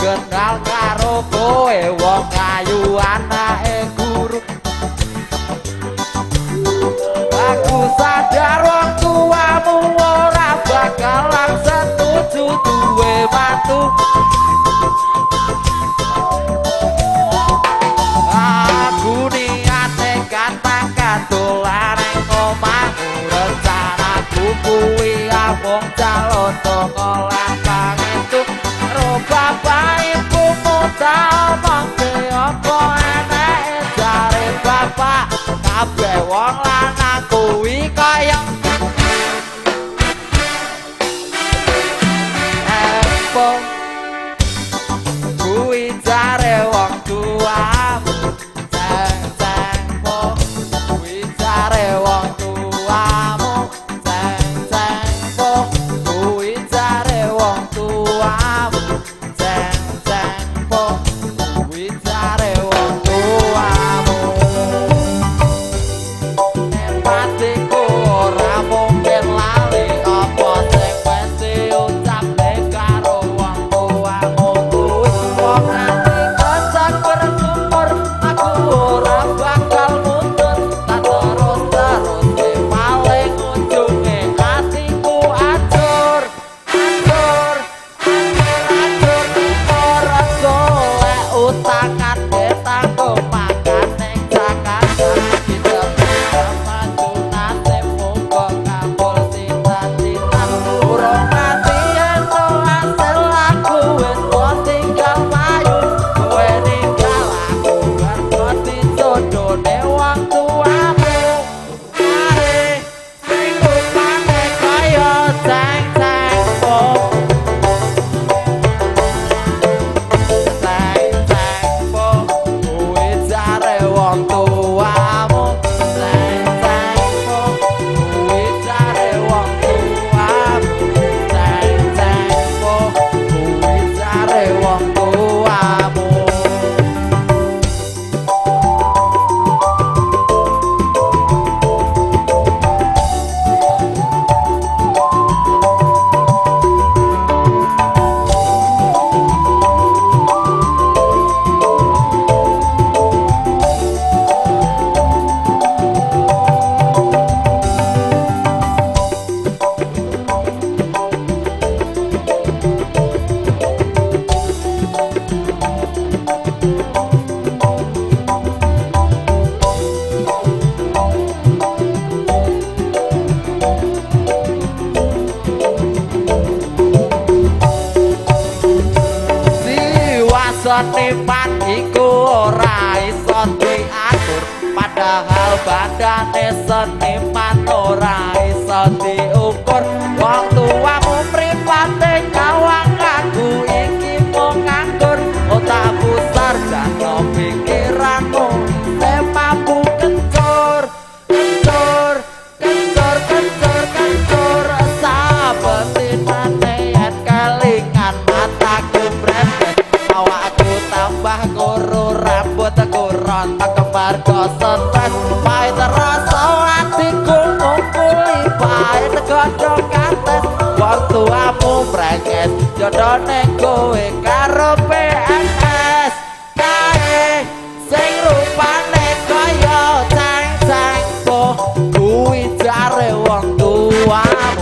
kenal karo kowe wong ayu anake guru. Aku sadar wong tuamu ora bakalan setuju duwe mantu. Aku niate kata dolan ning omahmu, rencanaku kuwi amung calon ngolah pangestu. Ro bapak ibumu tau mangke apa eneke jare bapak, kabeh wong lanang kuwi kaya empong. Kuwi jare wong tuamu, ceng-cengmu. Kuwi jare wong tuamu, ceng-cengmu. Kuwi jare wong tuamu, ceng-cengmu. Kuwi jare wong tuamu. Empatiku ora mungkin lali apa sing wis diucapke karo wong tuamu kuwi. Wong ati kocak bersyukur aku ora bakal mundur, tak terus-terus paling ujunge atiku acur. Acur, acur, ora golek utangan ditanggung makan ning Jakarta. Kita maju nasibmu kok kabul cita-cita. Urung mati ento hasil aku wis kok tinggal mayu. Kowe ninggal aku mergo dicodone wong tuamu. Mari sing rupane kaya ceng-cengmu. Ceng-cengmu, kuwi jare wong tuamu. Ceng-cengmu, kuwi jare wong tuamu. Ceng-cengmu, kuwi jare wong tuamu. Seniman iku ora iso diatur, padahal badane seniman ora iso diukur. Wong tuamu mripate nyawang aku iki mung nganggur, otakmu sarjana pikiranmu isih mampu kencur. Kencur, kencur, kencur, kencur, sabetinane yen kelingan mataku bretes. Awakku tambah kuru, rambut aku rontok kembar gosot tes. Pahit rasa hatiku ngumpuli pahit godhong kates. Wong tuamu breges jodone kowe karo PNS. Kae sing rupane kaya ceng-cengmu, kuwi jare wong tuamu.